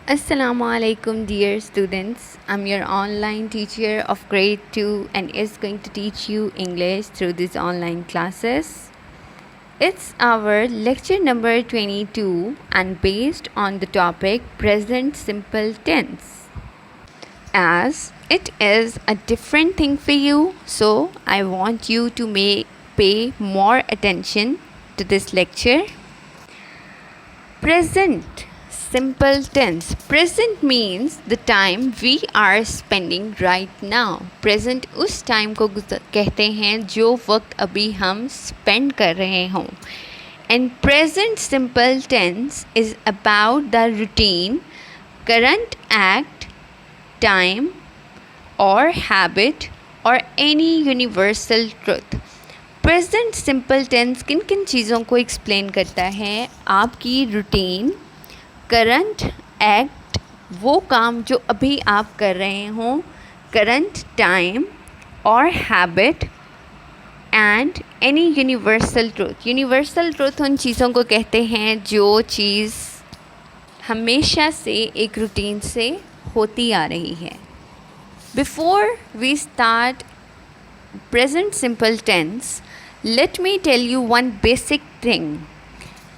Assalamu alaikum, dear students. I'm your online teacher of grade 2 and is going to teach you English through these online classes. It's our lecture number 22 and based on the topic present simple tense. As it is a different thing for you, so I want you to pay more attention to this lecture. Present simple tense. Present means the time we are spending right now. Present उस time को कहते हैं जो वक्त अभी हम spend कर रहे हों. And present simple tense is about the routine, current act, time or habit or any universal truth. Present simple tense किन किन चीज़ों को एक्सप्लेन करता है? आपकी रूटीन, करंट एक्ट, वो काम जो अभी आप कर रहे हों, करंट टाइम और habit and any universal truth. Universal truth उन चीज़ों को कहते हैं जो चीज़ हमेशा से एक रूटीन से होती आ रही है. Before we start present simple tense, let me tell you one basic thing.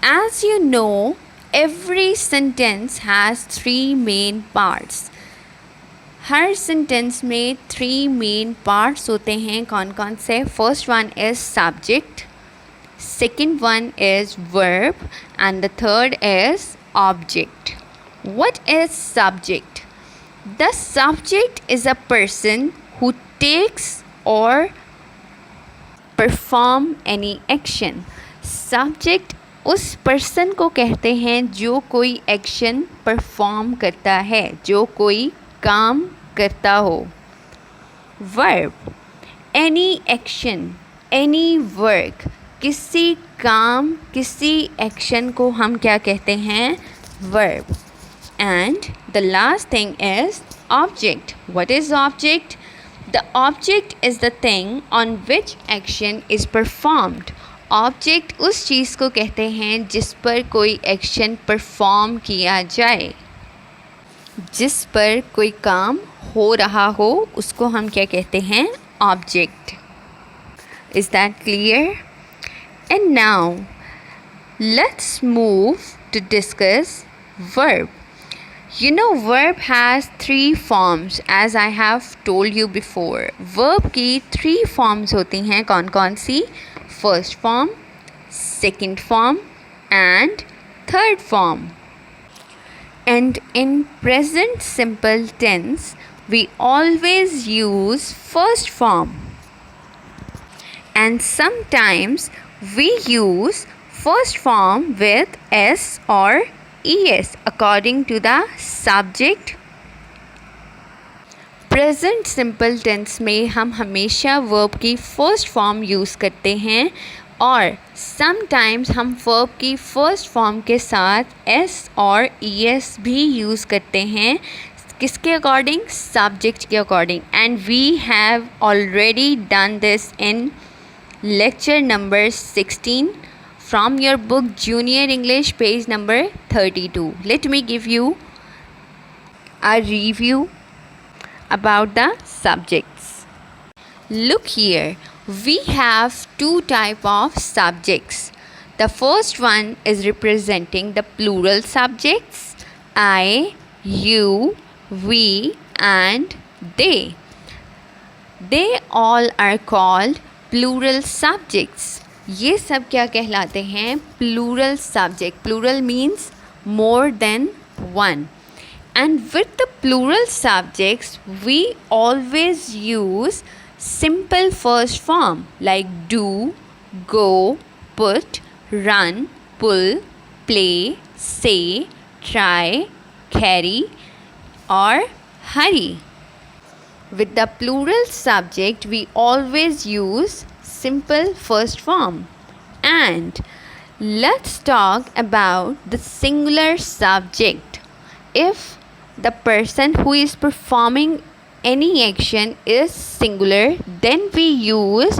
As you know, every sentence has three main parts. Her sentence में थ्री मेन पार्ट्स होते हैं. कौन कौन से? First one is subject, second one is verb and the third is object. What is subject? The subject is a person who takes or perform any action. Subject उस person को कहते हैं जो कोई एक्शन परफॉर्म करता है, जो कोई काम करता हो. Verb, any action, any work, किसी काम, किसी एक्शन को हम क्या कहते हैं? Verb. And the last thing is object. What is object? The object is the thing on which action is performed. Object उस चीज़ को कहते हैं जिस पर कोई एक्शन परफॉर्म किया जाए. जिस पर कोई काम हो रहा हो उसको हम क्या कहते हैं? Object. Is that clear? And now let's move to discuss verb. You know, verb has three forms as I have told you before. Verb की three forms होती हैं. कौन कौन सी? First form, second form and third form. And in present simple tense, we always use first form. And sometimes we use first form with S or es according to the subject. Present simple tense में हम हमेशा verb की first form use करते हैं और sometimes हम verb की first form के साथ एस और es भी यूज़ करते हैं. किसके अकॉर्डिंग? सब्जेक्ट के according. And we have already done this in lecture number 16 from your book Junior English page number 32. Let me give you a review about the subjects. Look here, we have two type of subjects. The first one is representing the plural subjects I, you, we and they. They all are called plural subjects. ये सब क्या कहलाते हैं? Plural subject. Plural means more than one. And with the plural subjects we always use simple first form like do, go, put, run, pull, play, say, try, carry और hurry. With the plural subject we always use simple first form. And let's talk about the singular subject. If the person who is performing any action is singular, then we use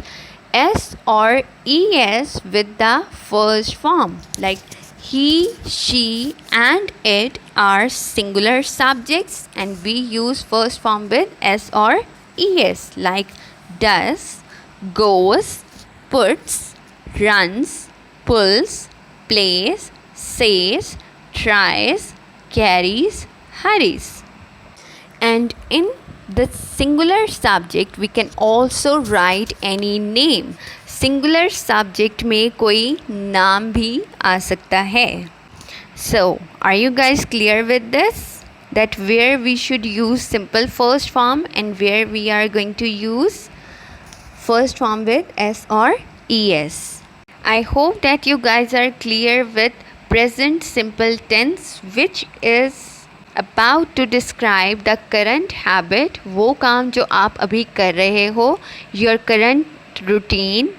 s or es with the first form. Like He, she and it are singular subjects and we use first form with s or es like does, goes, puts, runs, pulls, plays, says, tries, carries, hurries. And in the singular subject we can also write any name. Singular subject में कोई नाम भी आ सकता है. So, are you guys clear with this? That where we should use simple first form and where we are going to use first form with s or es. I hope that you guys are clear with present simple tense, which is about to describe the current habit. वो काम जो आप अभी कर रहे हो, your current routine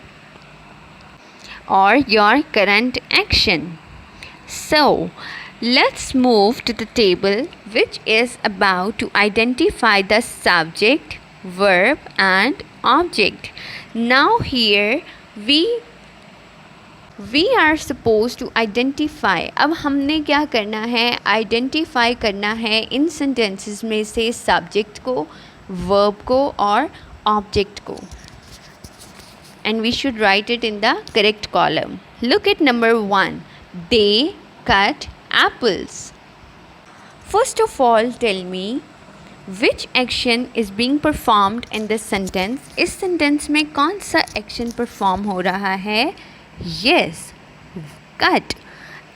or your current action. So, let's move to the table which is about to identify the subject, verb and object. Now here we are supposed to identify. अब हमने क्या करना है, आइडेंटिफाई करना है इन sentences में से subject को, वर्ब को और ऑब्जेक्ट को. And we should write it in the correct column. Look at number 1. They cut apples. First of all, tell me which action is being performed in this sentence. इस sentence में कौन सा action perform हो रहा है? Yes, cut.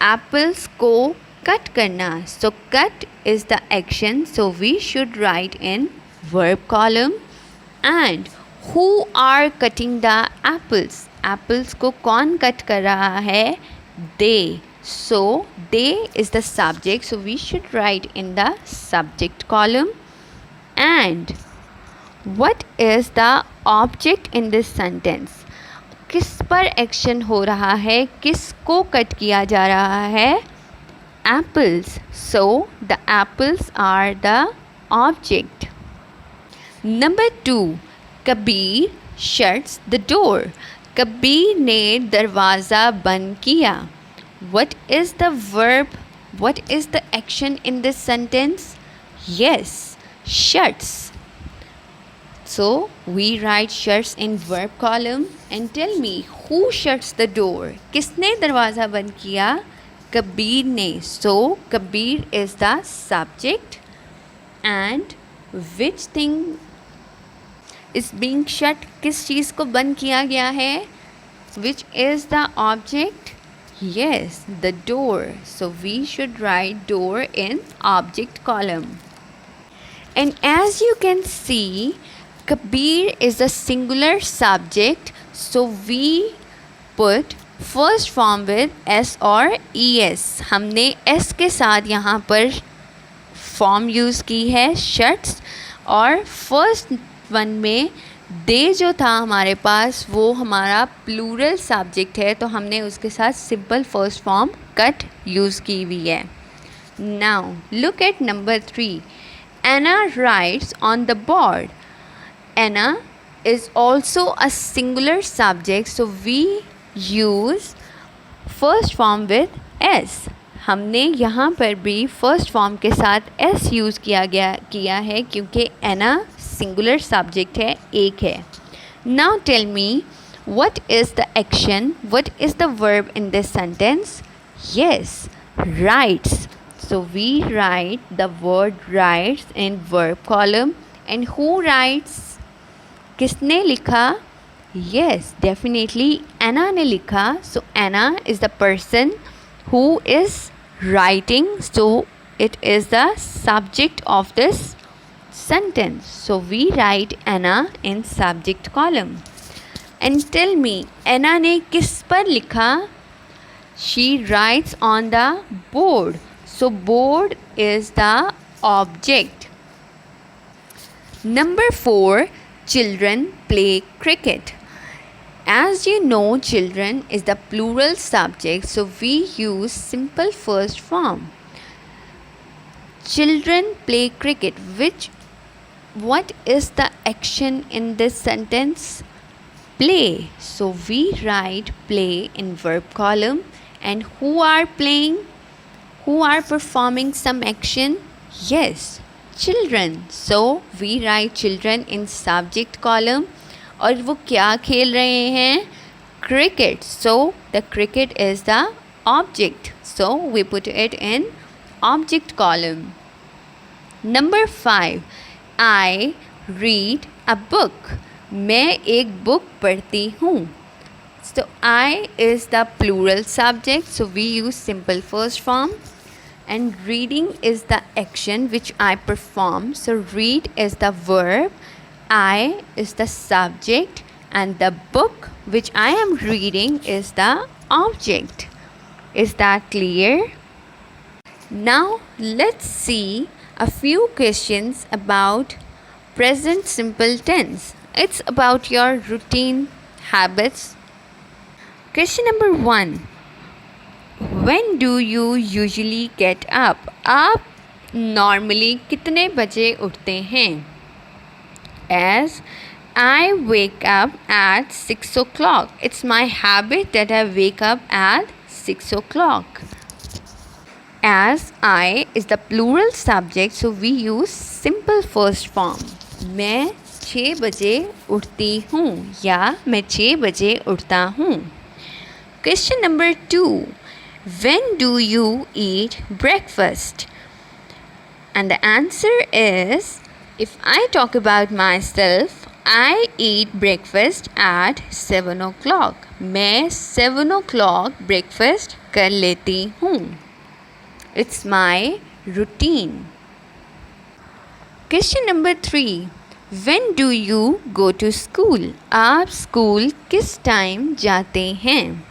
Apples को cut करना. So cut is the action. So we should write in verb column. And who are cutting the apples? Apples को कौन cut कर रहा है? They. So they is the subject. So we should write in the subject column. And what is the object in this sentence? किस पर action हो रहा है, किसको कट किया जा रहा है? Apples. So the apples are the object. Number 2. Kabir shuts the door. Kabir ने दरवाज़ा बंद किया. What is the verb? What is the action in this sentence? Yes, shuts. So we write shuts in verb column. And tell me, who shuts the door? किसने दरवाज़ा बंद किया? कबीर ने. So Kabir is the subject. And which thing is being shut? किस चीज़ को बंद किया गया है? Which is the object? Yes, the door. So we should write door in object column. And as you can see, Kabir is a singular subject. So we put first form with s or es. हमने s के साथ यहाँ पर form use की है shirts. और first one में दे जो था हमारे पास वो हमारा प्लूरल सब्जेक्ट है, तो हमने उसके साथ simple first form cut use की हुई है. Now look at number 3. Anna writes on the board. Anna is also a singular subject, so we use first form with s. हमने यहाँ पर भी फर्स्ट फॉर्म के साथ s यूज़ किया है क्योंकि Anna सिंगुलर सब्जेक्ट है, एक है. Now tell me, what is the action? What is the verb in this sentence? Yes, writes. So we write the word writes in verb column. And who writes? किसने लिखा? Yes, definitely Anna ने लिखा. So Anna is the person who is writing. So it is the subject of this sentence. So we write Anna in subject column. And tell me, Anna ने किस पर लिखा? She writes on the board. So board is the object. Number 4. Children play cricket. As you know, children is the plural subject, so we use simple first form. Children play cricket. What is the action in this sentence? Play. So we write play in verb column. And who are playing? Who are performing some action? Yes, children. So we write children in subject column. और वो क्या खेल रहे हैं? Cricket. So the cricket is the object. So we put it in object column. Number 5. I read a book. मैं एक book पढ़ती हूँ. So I is the plural subject, so we use simple first form. And reading is the action which I perform. So read is the verb, I is the subject, and the book which I am reading is the object. Is that clear? Now let's see a few questions about present simple tense. It's about your routine habits. Question number 1. When do you usually get up? आप normally कितने बजे उठते हैं? As I wake up at 6 o'clock. It's my habit that I wake up at 6 o'clock. As I is the plural subject, so we use simple first form. मैं 6 बजे उठती हूँ या मैं 6 बजे उठता हूँ. Question number 2. When do you eat breakfast? And the answer is, if I talk about myself, I eat breakfast at 7 o'clock. मैं 7 o'clock breakfast कर लेती हूँ. It's my routine. Question number 3. When do you go to school? आप school किस time जाते हैं?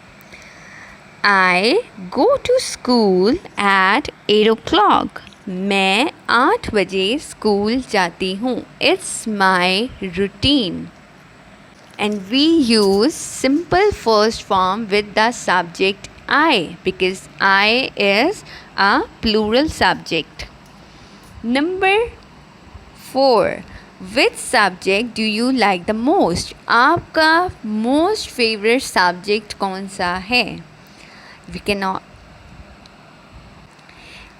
I go to school at 8 o'clock. मैं 8 बजे स्कूल जाती हूँ. It's my routine. And we use simple first form with the subject I, because I is a plural subject. Number 4. Which subject do you like the most? आपका most favorite subject कौन सा है? We cannot.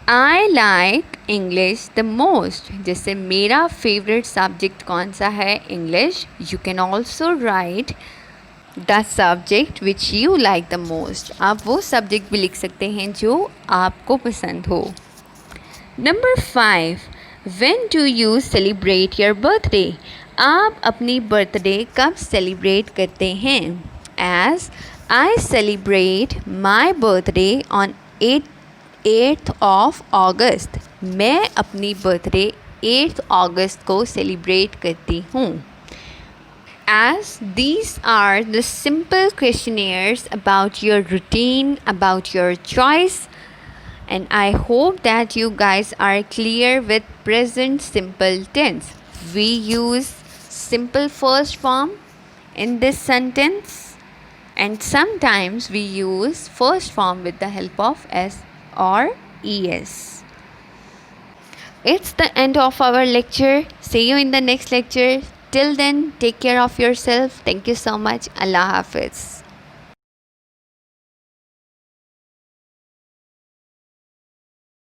I like English the most. जैसे मेरा favorite subject कौन सा है? English. You can also write the subject which you like the most. आप वो subject भी लिख सकते हैं जो आपको पसंद हो. Number 5. When do you celebrate your birthday? आप अपनी birthday कब celebrate करते हैं? As I celebrate my birthday on 8th of August. मैं अपनी birthday 8th August को celebrate करती हूँ. As these are the simple questionnaires about your routine, about your choice, and I hope that you guys are clear with present simple tense. We use simple first form in this sentence, and sometimes we use first form with the help of S or ES. It's the end of our lecture. See you in the next lecture. Till then, take care of yourself. Thank you so much. Allah Hafiz.